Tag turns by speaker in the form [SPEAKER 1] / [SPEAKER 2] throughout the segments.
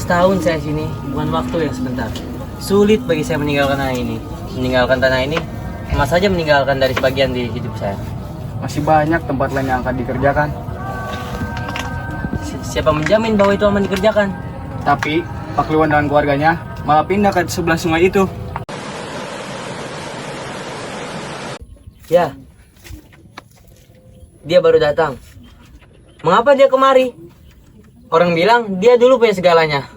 [SPEAKER 1] Tahun saya sini, bukan waktu yang sebentar. Sulit bagi saya meninggalkan tanah ini. Meninggalkan tanah ini, sama saja meninggalkan dari sebagian di hidup saya.
[SPEAKER 2] Masih banyak tempat lain yang akan dikerjakan.
[SPEAKER 1] Siapa menjamin bahwa itu aman dikerjakan?
[SPEAKER 2] Tapi Pak Kliwon dan keluarganya malah pindah ke sebelah sungai itu.
[SPEAKER 1] Ya, dia baru datang. Mengapa dia kemari? Orang bilang dia dulu punya segalanya.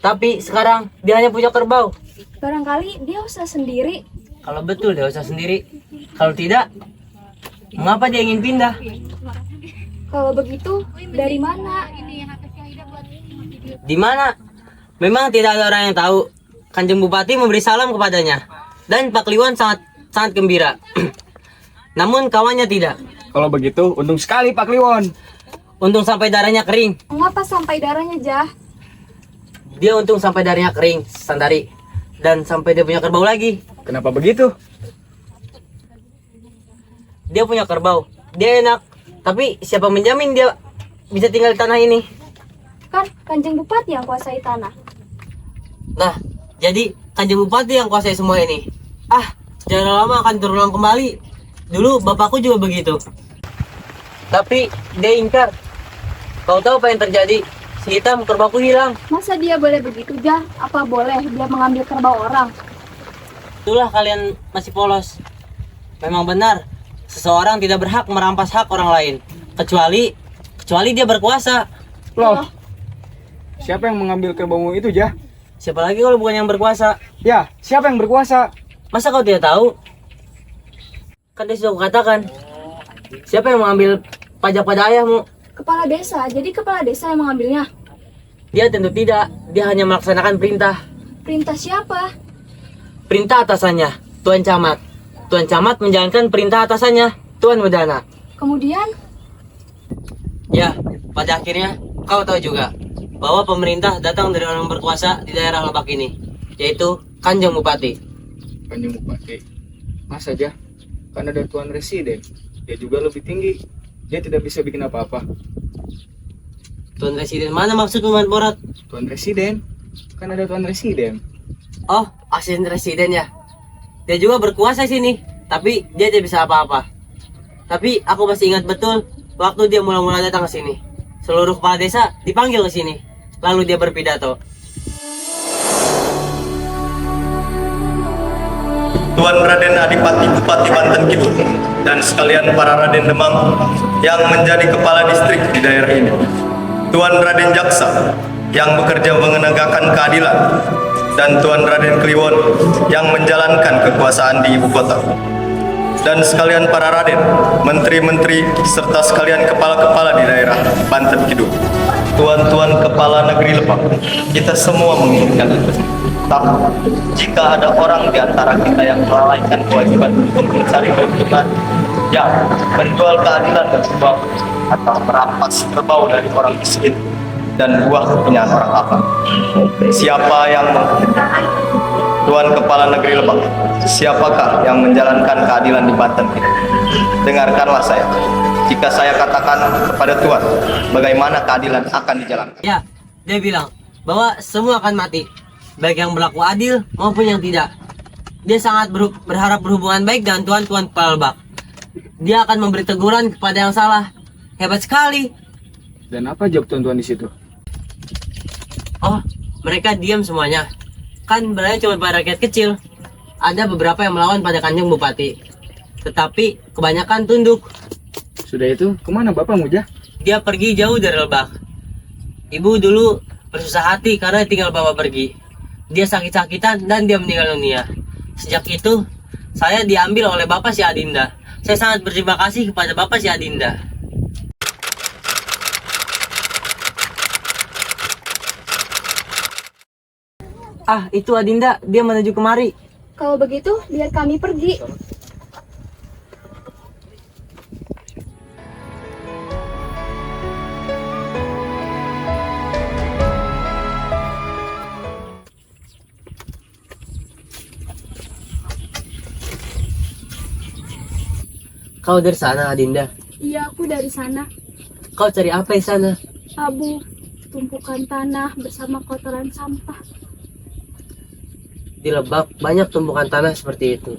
[SPEAKER 1] Tapi sekarang dia hanya punya kerbau.
[SPEAKER 3] Barangkali dia usaha sendiri.
[SPEAKER 1] Kalau betul dia usaha sendiri. Kalau tidak, mengapa dia ingin pindah?
[SPEAKER 3] Kalau begitu, dari mana?
[SPEAKER 1] Di mana? Memang tidak ada orang yang tahu. Kanjeng Bupati memberi salam kepadanya. Dan Pak Kliwon sangat gembira. Namun kawannya tidak.
[SPEAKER 2] Kalau begitu, untung sekali Pak Kliwon.
[SPEAKER 1] Untung sampai darahnya kering.
[SPEAKER 3] Mengapa sampai darahnya, Jah?
[SPEAKER 1] Dia untung sampai darahnya kering, Sandari. Dan sampai dia punya kerbau lagi.
[SPEAKER 2] Kenapa begitu?
[SPEAKER 1] Dia punya kerbau. Dia enak. Tapi siapa menjamin dia bisa tinggal di tanah ini?
[SPEAKER 3] Kan Kanjeng Bupati yang kuasai tanah.
[SPEAKER 1] Nah, jadi Kanjeng Bupati yang kuasai semua ini. Sejarah lama akan terulang kembali. Dulu bapakku juga begitu. Tapi dia ingkar. Kau tahu apa yang terjadi? Si hitam kerbauku hilang.
[SPEAKER 3] Masa dia boleh begitu, Jah? Apa boleh dia mengambil kerbau orang?
[SPEAKER 1] Itulah kalian masih polos. Memang benar, seseorang tidak berhak merampas hak orang lain. Kecuali dia berkuasa.
[SPEAKER 2] Loh, siapa yang mengambil kerbaumu itu, Jah?
[SPEAKER 1] Siapa lagi kalau bukan yang berkuasa?
[SPEAKER 2] Ya, siapa yang berkuasa?
[SPEAKER 1] Masa kau tidak tahu? Kan dia sudah kukatakan. Siapa yang mengambil pajak pada ayahmu?
[SPEAKER 3] Kepala desa, jadi kepala desa yang mengambilnya.
[SPEAKER 1] Dia tentu tidak. Dia hanya melaksanakan perintah.
[SPEAKER 3] Perintah siapa?
[SPEAKER 1] Perintah atasannya, Tuan Camat. Tuan Camat menjalankan perintah atasannya, Tuan Wedana.
[SPEAKER 3] Kemudian,
[SPEAKER 1] Ya, pada akhirnya kau tahu juga bahwa pemerintah datang dari orang berkuasa di daerah Lebak ini, yaitu Kanjeng Bupati.
[SPEAKER 2] Kanjeng Bupati. Masa aja? Kan ada Tuan Residen. Dia juga lebih tinggi. Dia tidak bisa bikin apa-apa.
[SPEAKER 1] Tuan Residen mana maksudmu, Man Borat?
[SPEAKER 2] Tuan Residen? Kan ada Tuan Residen.
[SPEAKER 1] Oh, asisten Residen ya. Dia juga berkuasa sini, tapi dia tidak bisa apa-apa. Tapi aku masih ingat betul waktu dia mula-mula datang ke sini. Seluruh kepala desa dipanggil ke sini. Lalu dia berpidato.
[SPEAKER 4] Tuan Raden Adipati Bupati Banten Kidul dan sekalian para Raden Demang yang menjadi kepala distrik di daerah ini. Tuan Raden Jaksa yang bekerja menegakkan keadilan dan Tuan Raden Kliwon yang menjalankan kekuasaan di ibu kota. Dan sekalian para Raden, menteri-menteri serta sekalian kepala-kepala di daerah Banten Kidul. Tuan-tuan kepala negeri Lebak, kita semua menginginkan itu. Tapi jika ada orang di antara kita yang melalaikan kewajiban untuk mencari keuntungan, yang menjual keadilan dan sebab atau merampas kerbau dari orang miskin dan buah kepunyaan orang lapar, siapa yang Tuan Kepala Negeri Lebak, siapakah yang menjalankan keadilan di Banten ini? Dengarkanlah saya. Jika saya katakan kepada Tuan, bagaimana keadilan akan dijalankan?
[SPEAKER 1] Ya, dia bilang bahwa semua akan mati, baik yang berlaku adil maupun yang tidak. Dia sangat berharap berhubungan baik dengan Tuan Kepala Lebak. Dia akan memberi teguran kepada yang salah. Hebat sekali.
[SPEAKER 2] Dan apa jawab tuan-tuan di situ?
[SPEAKER 1] Oh, mereka diam semuanya. Kan berarti cuma pada rakyat kecil. Ada beberapa yang melawan pada Kanjeng Bupati. Tetapi kebanyakan tunduk.
[SPEAKER 2] Sudah itu, kemana bapakmu, Jah?
[SPEAKER 1] Dia pergi jauh dari Lebak. Ibu dulu bersusah hati karena tinggal bapak pergi. Dia sakit-sakitan dan dia meninggal dunia. Sejak itu, saya diambil oleh bapak si Adinda. Saya sangat berterima kasih kepada bapak si Adinda. Ah, itu Adinda, dia menuju kemari.
[SPEAKER 3] Kalau begitu, biar kami pergi.
[SPEAKER 1] Kau dari sana, Adinda.
[SPEAKER 3] Iya, aku dari sana.
[SPEAKER 1] Kau cari apa di sana?
[SPEAKER 3] Abu, tumpukan tanah bersama kotoran sampah.
[SPEAKER 1] Di Lebak banyak tumpukan tanah seperti itu.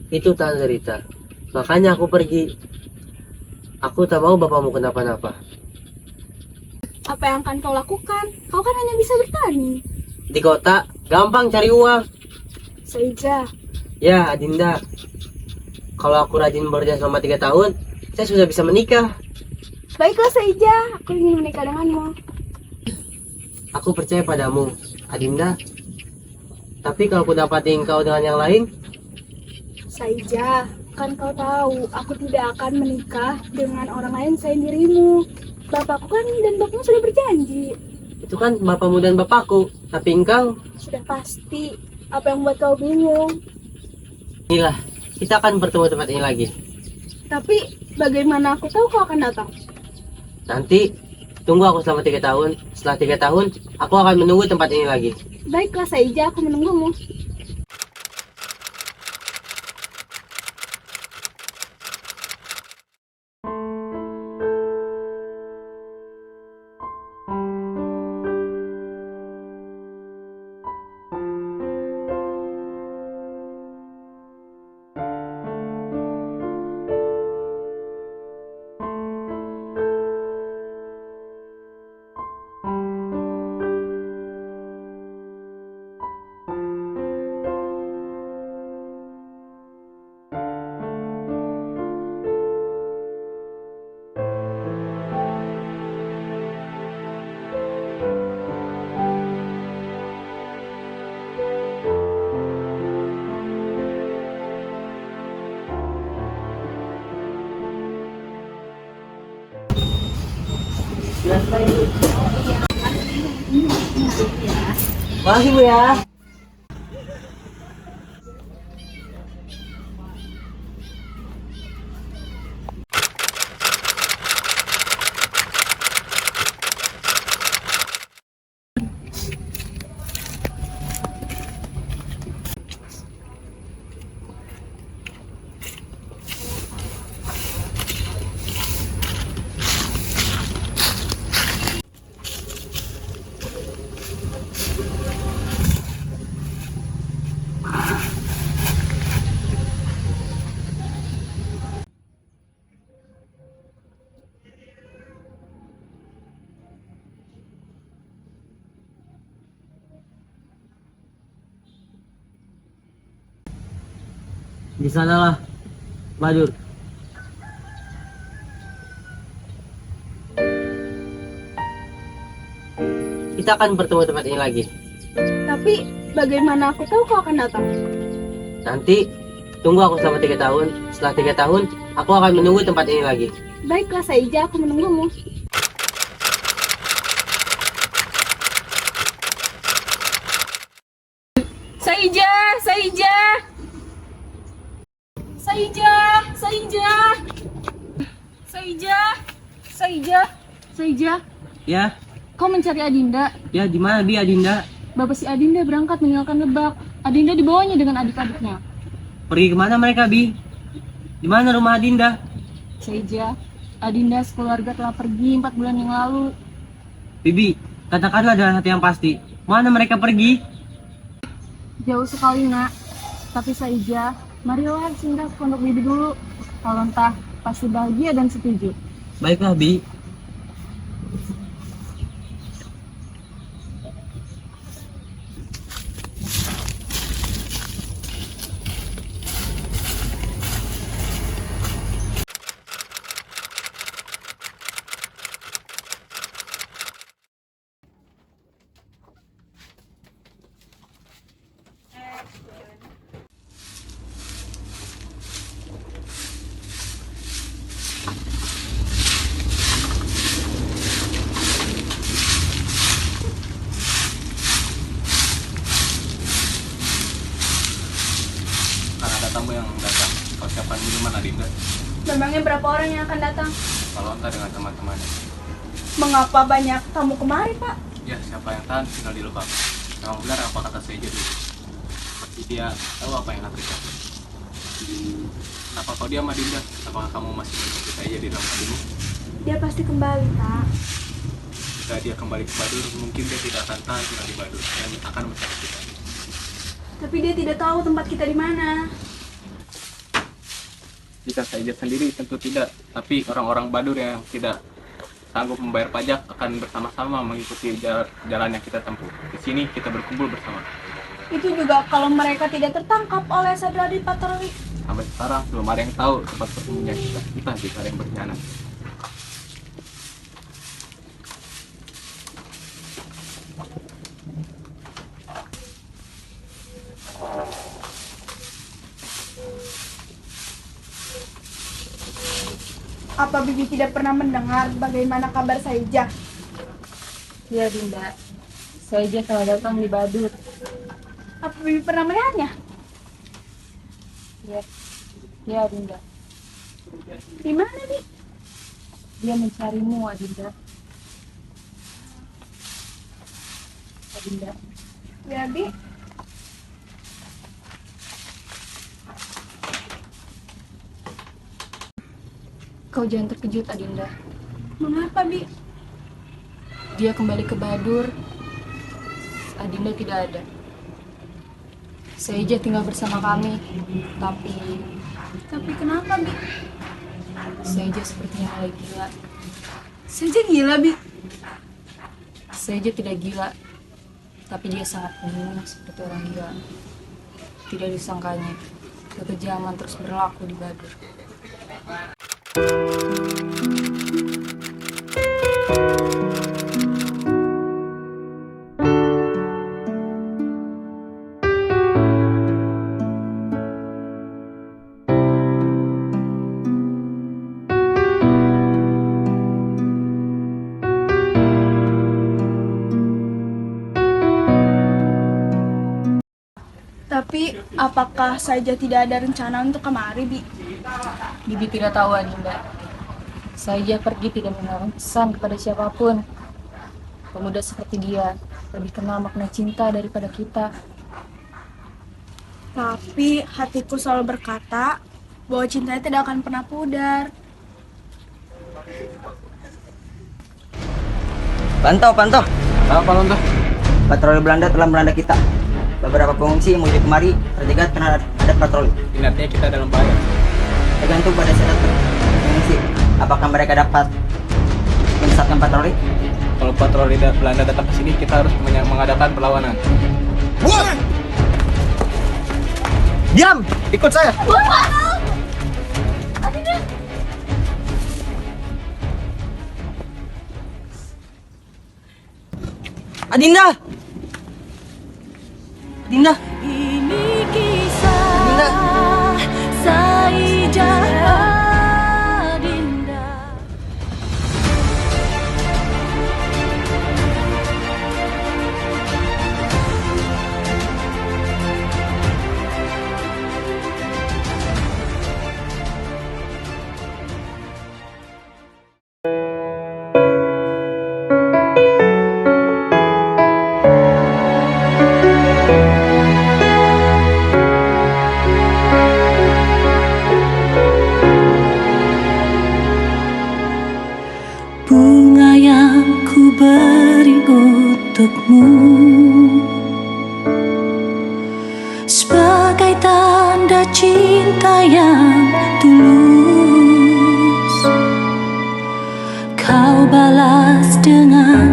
[SPEAKER 1] Itu tanah derita. Makanya aku pergi. Aku tak mau bapakmu kenapa-napa.
[SPEAKER 3] Apa yang akan kau lakukan? Kau kan hanya bisa bertani.
[SPEAKER 1] Di kota, gampang cari uang.
[SPEAKER 3] Saja.
[SPEAKER 1] Ya, Adinda. Kalau aku rajin bekerja selama 3 tahun, saya sudah bisa menikah.
[SPEAKER 3] Baiklah Saija, aku ingin menikah denganmu.
[SPEAKER 1] Aku percaya padamu, Adinda. Tapi kalau aku dapatin kau dengan yang lain,
[SPEAKER 3] Saija, kan kau tahu, aku tidak akan menikah dengan orang lain selain dirimu. Bapakku kan dan bapakmu sudah berjanji.
[SPEAKER 1] itu kan bapakmu dan bapakku. Tapi engkau,
[SPEAKER 3] Sudah pasti. Apa yang membuat kau bingung?
[SPEAKER 1] inilah, kita akan bertemu tempat ini lagi.
[SPEAKER 3] Tapi bagaimana aku tahu kau akan datang?
[SPEAKER 1] Nanti, tunggu aku selama 3 tahun. Setelah 3 tahun, aku akan menunggu tempat ini lagi.
[SPEAKER 3] Baiklah Saija, aku menunggumu.
[SPEAKER 1] Makasih Bu ya. Di sanalah, Badur. Kita akan bertemu tempat ini lagi.
[SPEAKER 3] Tapi bagaimana aku tahu kau akan datang?
[SPEAKER 1] Nanti, tunggu aku selama 3 tahun. Setelah 3 tahun, aku akan menunggu tempat ini lagi.
[SPEAKER 3] Baiklah Saija, aku menunggumu. Saija, Saija. Saija, Saija. Saija, Saija, Saija.
[SPEAKER 1] Ya,
[SPEAKER 3] Kau mencari Adinda.
[SPEAKER 1] ya di mana Bi Adinda?
[SPEAKER 3] Bapak si Adinda berangkat meninggalkan Lebak. Adinda dibawanya dengan adik-adiknya.
[SPEAKER 1] Pergi kemana mereka Bi? Di mana rumah Adinda?
[SPEAKER 3] Saija, Adinda sekeluarga telah pergi 4 bulan yang lalu.
[SPEAKER 1] Bibi, katakanlah dengan hati yang pasti. Mana mereka pergi?
[SPEAKER 3] Jauh sekali nak. Tapi Saija, marilah singgah ke pondok bibi dulu. Kalau entah pasti bahagia dan setuju.
[SPEAKER 1] Baiklah Bi.
[SPEAKER 3] Memangnya berapa orang yang akan datang?
[SPEAKER 2] Palonta dengan teman-temannya.
[SPEAKER 3] Mengapa banyak tamu kemari, Pak?
[SPEAKER 2] Ya, siapa yang tahan tinggal dilebak. Memang benar apa kata Saija dulu. Pasti dia tahu apa yang akan terjadi. Kenapa kau diam, Adinda? Apakah kamu masih menunggu Saija di dalam hatimu?
[SPEAKER 3] Dia pasti kembali, Pak.
[SPEAKER 2] Jika dia kembali ke Badur, mungkin dia tidak akan tahan tinggal di Badur dan akan mencari kita.
[SPEAKER 3] Tapi dia tidak tahu tempat kita di mana.
[SPEAKER 2] Jika Saija sendiri tentu tidak, tapi orang-orang Badur yang tidak sanggup membayar pajak akan bersama-sama mengikuti jalan yang kita tempuh. Di sini kita berkumpul bersama.
[SPEAKER 3] Itu juga kalau mereka tidak tertangkap oleh Sadradi Patroli.
[SPEAKER 2] Sampai sekarang belum ada yang tahu tempat persembunyian kita. Kita jika ada yang berkhianat.
[SPEAKER 3] Apa Bibi tidak pernah mendengar bagaimana kabar Saija?
[SPEAKER 5] Ya Dinda, Saija telah datang di Badur.
[SPEAKER 3] Apa Bibi pernah melihatnya?
[SPEAKER 5] Ya Dinda,
[SPEAKER 3] Di mana, Bi?
[SPEAKER 5] dia mencarimu Adinda. Adinda,
[SPEAKER 3] Ya, Bi.
[SPEAKER 5] kau jangan terkejut Adinda.
[SPEAKER 3] Mengapa, Bi?
[SPEAKER 5] Dia kembali ke Badur. Adinda tidak ada. Saija tinggal bersama kami,
[SPEAKER 3] Tapi kenapa, Bi?
[SPEAKER 5] Saija sepertinya mulai gila.
[SPEAKER 3] Saija gila, Bi.
[SPEAKER 5] Saija tidak gila, tapi dia sangat bingung seperti orang gila. Tidak disangkanya, kekejaman terus berlaku di Badur.
[SPEAKER 3] Tapi apakah Saija tidak ada rencana untuk kemari, Bi?
[SPEAKER 5] Bibi tidak tahu Adinda. Saija pergi tidak mengarang pesan kepada siapapun. Pemuda seperti dia lebih kenal makna cinta daripada kita.
[SPEAKER 3] Tapi hatiku selalu berkata bahwa cintanya tidak akan pernah pudar.
[SPEAKER 6] Pantau.
[SPEAKER 2] Apa Palonta?
[SPEAKER 6] Patroli Belanda telah melanda kita. Beberapa pengungsi yang menuju kemari terjegat karena ada patroli.
[SPEAKER 2] Ingatnya kita dalam bahaya.
[SPEAKER 6] Tergantung pada status pengungsi. Apakah mereka dapat menyesatkan patroli?
[SPEAKER 2] Kalau patroli Belanda datang ke sini, kita harus mengadakan perlawanan.
[SPEAKER 6] Diam!
[SPEAKER 2] Ikut saya.
[SPEAKER 6] Adinda! Adinda!
[SPEAKER 7] Ini kisah
[SPEAKER 6] Adinda!
[SPEAKER 7] Saija Adinda. Bunga yang ku beri untukmu sebagai tanda cinta yang tulus, kau balas dengan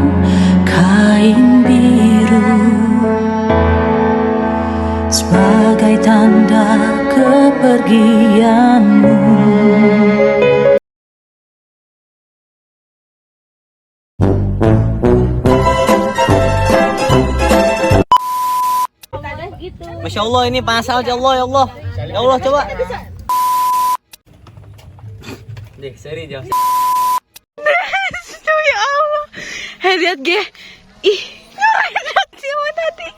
[SPEAKER 7] kain biru sebagai tanda kepergianmu.
[SPEAKER 6] Masya Allah, ini panas aja. Ya Allah. Ya Allah, coba.
[SPEAKER 1] Deh, sorry jauh.
[SPEAKER 7] Ya Allah, lihat ge, ih, lihat si tadi.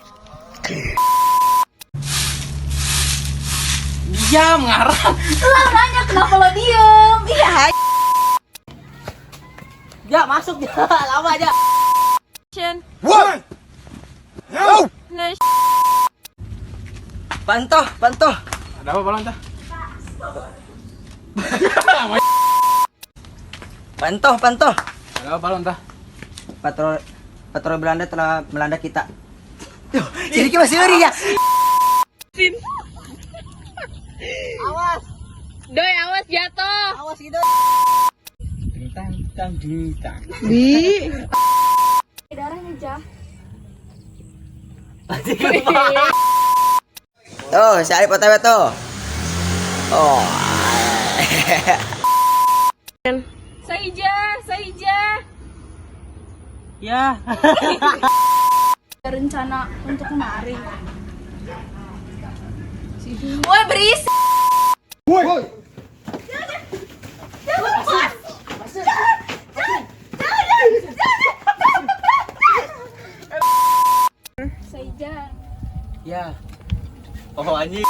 [SPEAKER 2] diam ngarang.
[SPEAKER 5] Lah nanya kenapa lo diem? Iya, hai.
[SPEAKER 1] Ya masuk ya, lama aja.
[SPEAKER 6] Pantoh, pantoh.
[SPEAKER 2] Ada apa balon tah?
[SPEAKER 6] Pantoh, pantoh.
[SPEAKER 2] Ada apa balon tah?
[SPEAKER 6] Patroli Belanda telah melanda kita. Tuh, jadi kita masih uri ya.
[SPEAKER 7] Doi, awas jatuh.
[SPEAKER 1] Awas gitu.
[SPEAKER 3] Darahnya Jah.
[SPEAKER 6] Tuh, saya potong tuh. Oh.
[SPEAKER 5] Saija.
[SPEAKER 1] Ya.
[SPEAKER 3] Ada rencana untuk kemari.
[SPEAKER 5] Woi, berisik.
[SPEAKER 3] Saija.
[SPEAKER 1] Ya. Oh anjing.